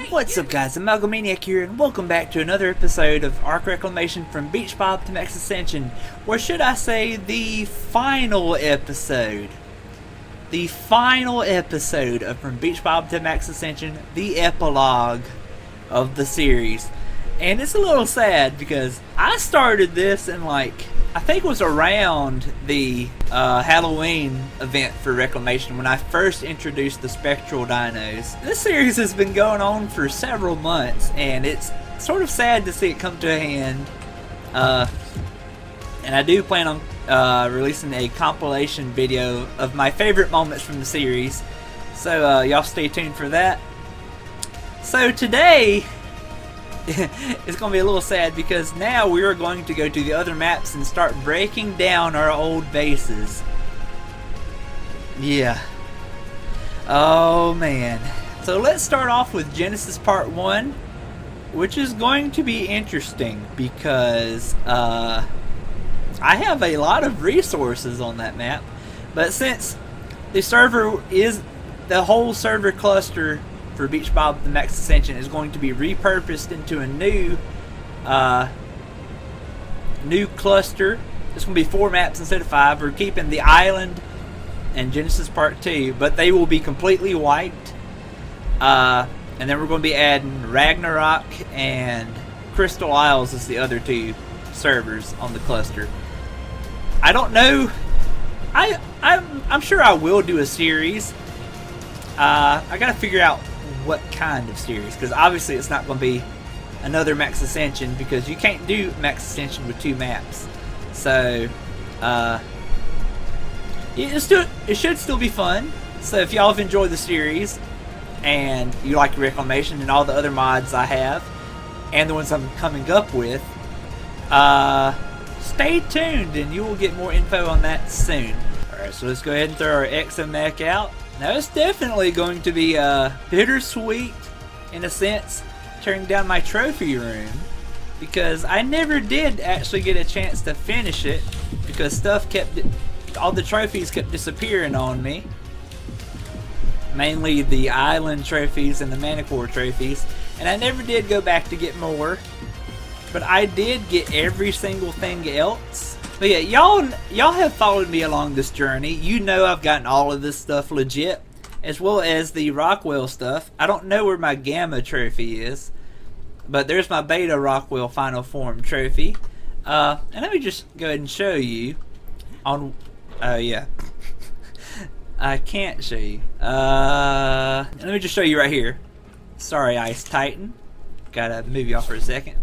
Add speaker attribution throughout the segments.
Speaker 1: What's up guys, Amalgamaniac here, and welcome back to another episode of Arc Reclamation from Beach Bob to Max Ascension. Or should I say, the final episode. The final episode of From Beach Bob to Max Ascension, the epilogue of the series. And it's a little sad because I started this in I think it was around the Halloween event for Reclamation when I first introduced the Spectral Dinos. This series has been going on for several months, and it's sort of sad to see it come to an end. And I do plan on releasing a compilation video of my favorite moments from the series, so y'all stay tuned for that. So today it's going to be a little sad because now we are going to go to the other maps and start breaking down our old bases. Yeah. Oh man. So let's start off with Genesis Part 1, which is going to be interesting because I have a lot of resources on that map, but since the server is the whole server cluster for Beach Bob the Max Ascension is going to be repurposed into a new cluster. It's going to be 4 maps instead of 5. We're keeping the island and Genesis Part 2, but they will be completely wiped. And then we're going to be adding Ragnarok and Crystal Isles as the other 2 servers on the cluster. I don't know. I'm sure I will do a series. I gotta figure out what kind of series, because obviously it's not going to be another Max Ascension because you can't do Max Ascension with 2 maps. So it should still be fun. So if y'all have enjoyed the series and you like Reclamation and all the other mods I have and the ones I'm coming up with, stay tuned and you will get more info on that soon. Alright, so let's go ahead and throw our Exomech out. Now it's definitely going to be bittersweet, in a sense, tearing down my trophy room, because I never did actually get a chance to finish it because all the trophies kept disappearing on me. Mainly the island trophies and the Manicore trophies, and I never did go back to get more, but I did get every single thing else. But yeah, y'all have followed me along this journey. You know I've gotten all of this stuff legit, as well as the Rockwell stuff. I don't know where my Gamma trophy is, but there's my Beta Rockwell Final Form trophy. And let me just go ahead and show you on... yeah. I can't show you. Let me just show you right here. Sorry, Ice Titan. Gotta move you off for a second.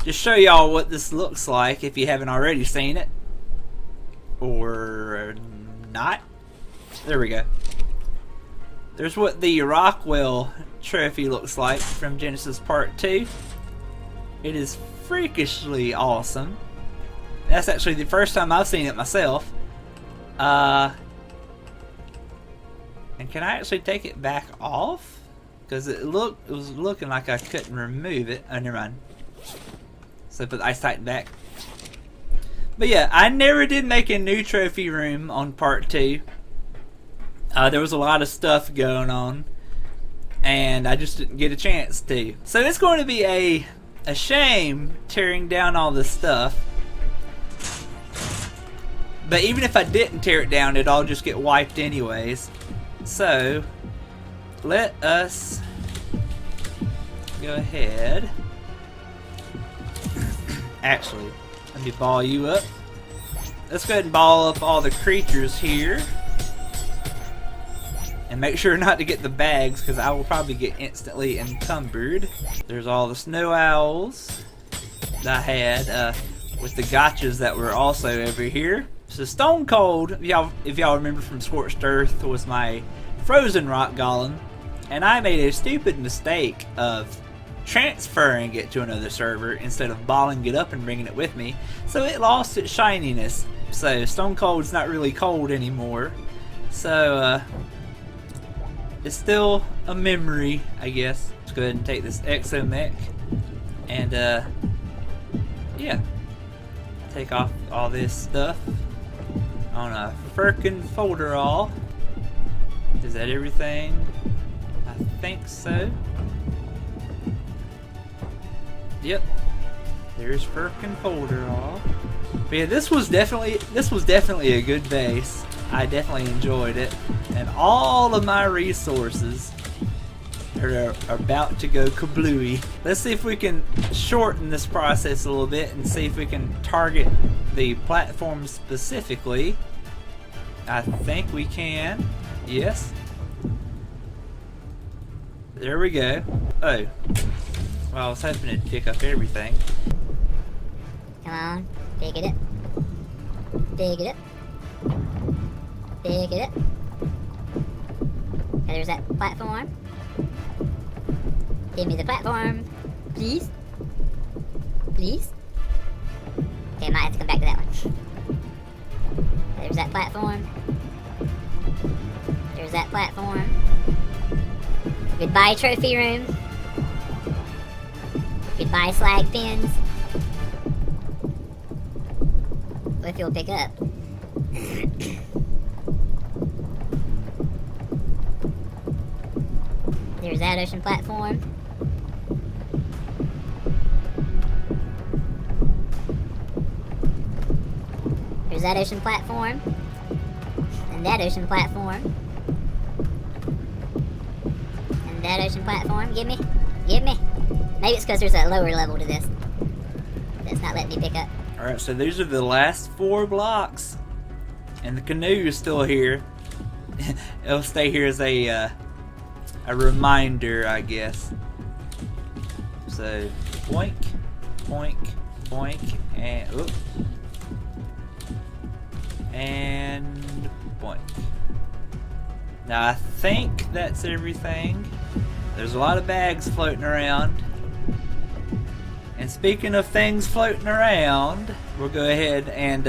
Speaker 1: Just show y'all what this looks like if you haven't already seen it. Or not. There we go. There's what the Rockwell trophy looks like from Genesis Part 2. It is freakishly awesome. That's actually the first time I've seen it myself. And can I actually take it back off? Because it was looking like I couldn't remove it. Oh, never mind. So put the Ice Titan back. But yeah, I never did make a new trophy room on Part 2. There was a lot of stuff going on, and I just didn't get a chance to. So it's going to be a shame tearing down all this stuff. But even if I didn't tear it down, it'd all just get wiped anyways. So let us go ahead. Actually, let me ball you up. Let's go ahead and ball up all the creatures here. And make sure not to get the bags, because I will probably get instantly encumbered. There's all the snow owls that I had with the gotchas that were also over here. So Stone Cold, if y'all remember from Scorched Earth, was my frozen rock golem. And I made a stupid mistake of transferring it to another server instead of balling it up and bringing it with me, so it lost its shininess. So Stone Cold's not really cold anymore, so it's still a memory, I guess. Let's go ahead and take this Exomech and yeah, take off all this stuff on a frickin' folder all. Is that everything? I think so. Yep. There's freaking folder all. But yeah, this was definitely a good base. I definitely enjoyed it. And all of my resources are about to go kablooey. Let's see if we can shorten this process a little bit and see if we can target the platform specifically. I think we can. Yes. There we go. Oh. Well, I was hoping it'd pick up everything.
Speaker 2: Come on. Pick it up. Pick it up. Pick it up. Okay, there's that platform. Give me the platform. Please. Please. Okay, I might have to come back to that one. There's that platform. There's that platform. Goodbye, trophy room. Goodbye, slag pins. If you'll pick up. There's that ocean platform. There's that ocean platform. And that ocean platform. And that ocean platform. Give me. Give me. Maybe it's because there's a lower level to this. That's not letting me pick up.
Speaker 1: Alright, so these are the last 4 blocks. And the canoe is still here. It'll stay here as a reminder, I guess. So, boink, boink, boink, and oop. And boink. Now I think that's everything. There's a lot of bags floating around. And speaking of things floating around, we'll go ahead and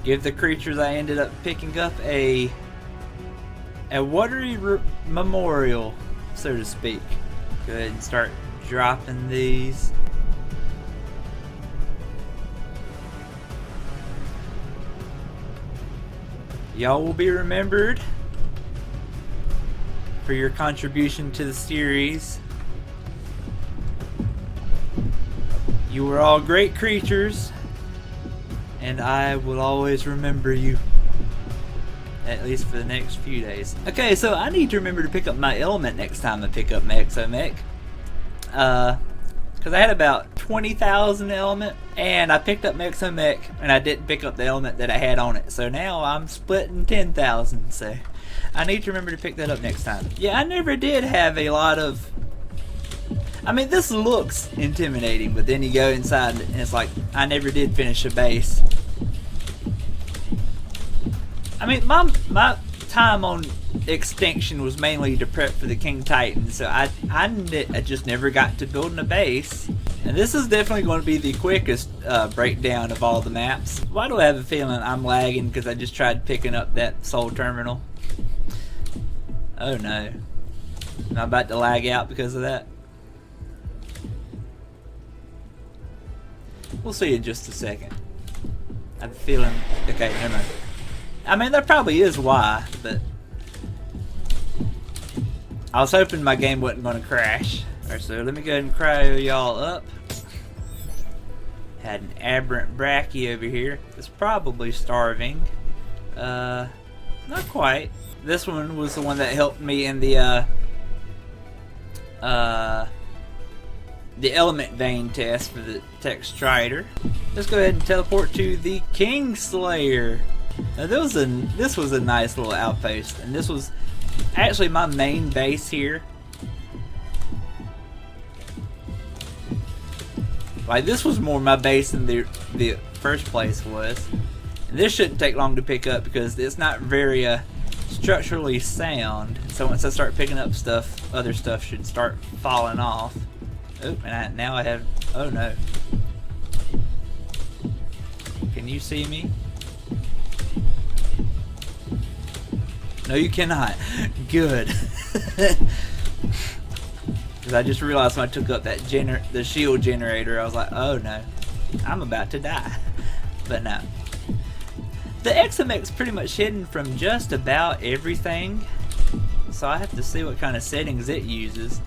Speaker 1: give the creatures I ended up picking up a watery memorial, so to speak. Go ahead and start dropping these. Y'all will be remembered for your contribution to the series. You were all great creatures, and I will always remember you. At least for the next few days. Okay, so I need to remember to pick up my element next time I pick up my Exomech. Because I had about 20,000 element, and I picked up my Exomech, and I didn't pick up the element that I had on it. So now I'm splitting 10,000, so I need to remember to pick that up next time. Yeah, I never did have a lot of... I mean, this looks intimidating, but then you go inside, and it's like, I never did finish a base. I mean, my time on Extinction was mainly to prep for the King Titan, so I just never got to building a base. And this is definitely going to be the quickest breakdown of all the maps. Why do I have a feeling I'm lagging because I just tried picking up that soul terminal? Oh no. Am I about to lag out because of that? We'll see in just a second. I have a feeling... Okay, never mind. I mean, there probably is why, but... I was hoping my game wasn't going to crash. Alright, so let me go ahead and cryo y'all up. Had an aberrant Brachy over here. It's probably starving. Not quite. This one was the one that helped me in the element vein test for the Tech Strider. Let's go ahead and teleport to the Kingslayer. Now this was a nice little outpost, and this was actually my main base here. Like, this was more my base than the first place was. And this shouldn't take long to pick up because it's not very structurally sound. So once I start picking up stuff, other stuff should start falling off. Oh, and now I have... Oh no. Can you see me? No, you cannot. Good. Because I just realized when I took up that the shield generator, I was like, oh no, I'm about to die. But no. The Exomech's pretty much hidden from just about everything. So I have to see what kind of settings it uses.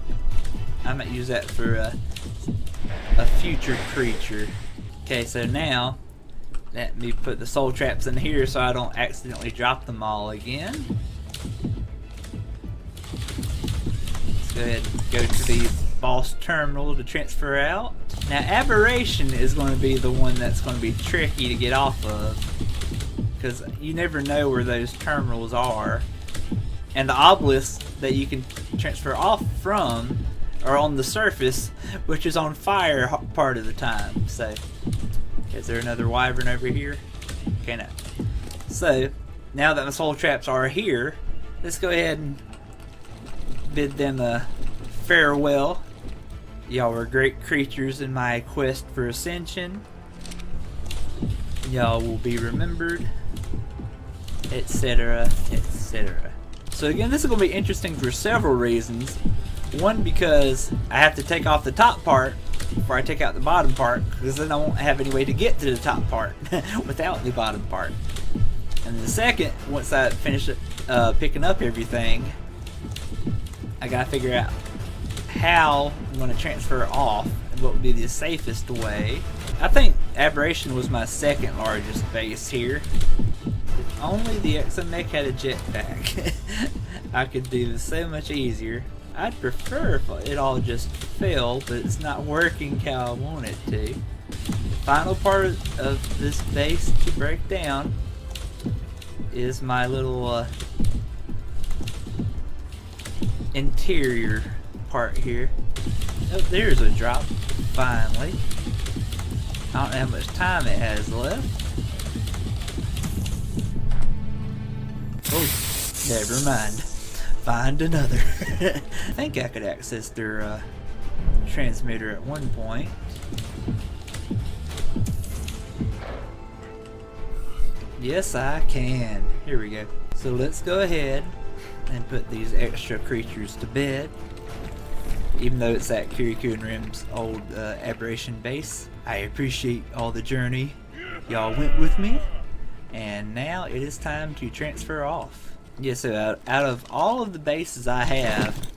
Speaker 1: I might use that for a future creature. Okay, so now let me put the soul traps in here so I don't accidentally drop them all again. Let's go ahead and go to the boss terminal to transfer out. Now Aberration is going to be the one that's going to be tricky to get off of, because you never know where those terminals are. And the obelisks that you can transfer off from are on the surface, which is on fire part of the time. So, is there another wyvern over here? Okay, no. So, now that my soul traps are here, let's go ahead and bid them a farewell. Y'all were great creatures in my quest for Ascension. Y'all will be remembered, etc., etc. So again, this is going to be interesting for several reasons. One, because I have to take off the top part before I take out the bottom part, because then I won't have any way to get to the top part without the bottom part. And the second, once I finish picking up everything, I gotta figure out how I'm going to transfer off and what would be the safest way. I think Aberration was my second largest base here. If only the Exomech had a jetpack, I could do this so much easier. I'd prefer if it all just fell, but it's not working how I want it to. The final part of this base to break down is my little interior part here. Oh, there's a drop, finally. I don't know how much time it has left. Oh, never mind. Find another. I think I could access their transmitter at one point. Yes, I can. Here we go. So let's go ahead and put these extra creatures to bed. Even though it's at Kirikou and Rim's old Aberration base, I appreciate all the journey y'all went with me. And now it is time to transfer off. Yeah, so out of all of the bases I have,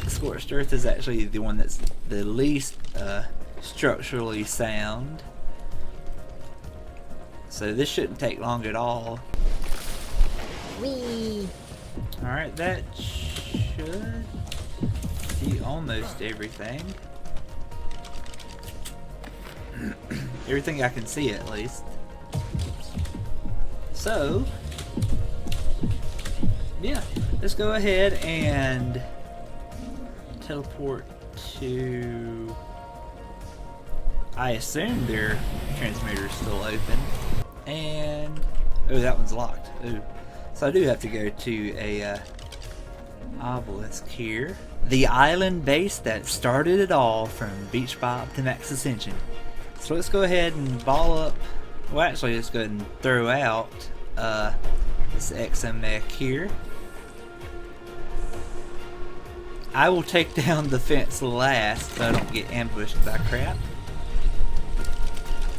Speaker 1: Scorched Earth is actually the one that's the least structurally sound. So this shouldn't take long at all.
Speaker 2: Whee!
Speaker 1: Alright, that should be almost everything. Everything I can see, at least. So, yeah, let's go ahead and teleport to... I assume their transmitter is still open. And... oh, that one's locked. Ooh. So I do have to go to a obelisk here. The island base that started it all from Beach Bob to Max Ascension. So let's go ahead and ball up. Well, actually, let's go ahead and throw out this Exomech here. I will take down the fence last so I don't get ambushed by crap.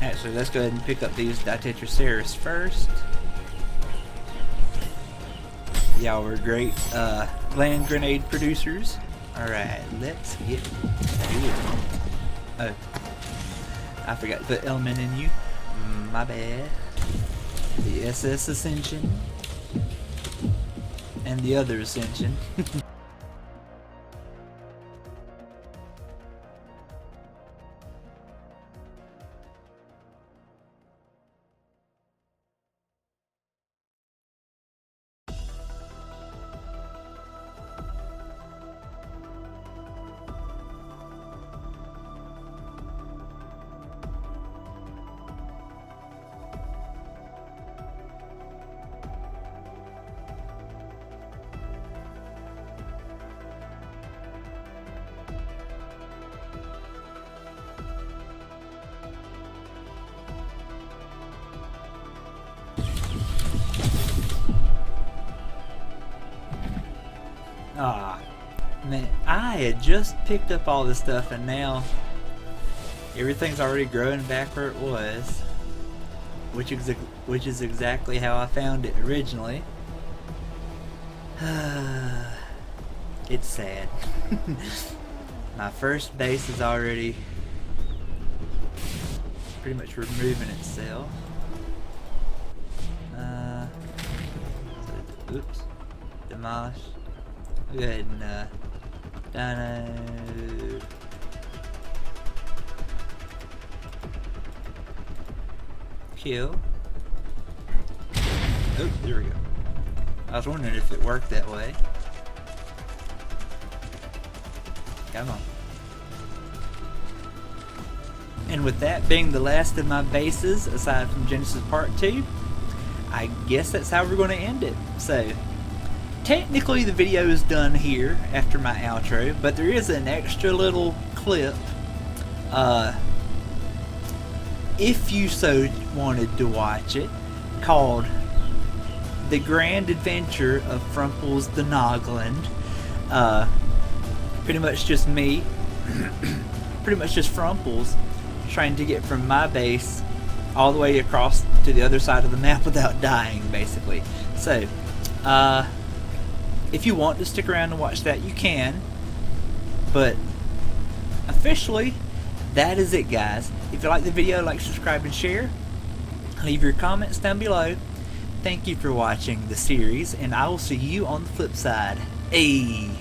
Speaker 1: Actually, let's go ahead and pick up these Ditetraceros first. Y'all were great land grenade producers. Alright, let's get to it. Oh, I forgot to put element in you. My bad. The SS Ascension. And the other Ascension. Ah, man, I had just picked up all this stuff and now everything's already growing back where it was, which is exactly how I found it originally. It's sad. My first base is already pretty much removing itself. Oops. Demolish. I'll go ahead and dino. Kill. Oh, there we go. I was wondering if it worked that way. Come on. And with that being the last of my bases, aside from Genesis Part 2, I guess that's how we're going to end it. So, technically the video is done here after my outro, but there is an extra little clip, if you so wanted to watch it, called The Grand Adventure of Frumples the Nogland. Pretty much just me, pretty much just Frumples, trying to get from my base all the way across to the other side of the map without dying, basically. So, if you want to stick around and watch that, you can. But, officially, that is it, guys. If you like the video, like, subscribe, and share. Leave your comments down below. Thank you for watching the series, and I will see you on the flip side. Ayy!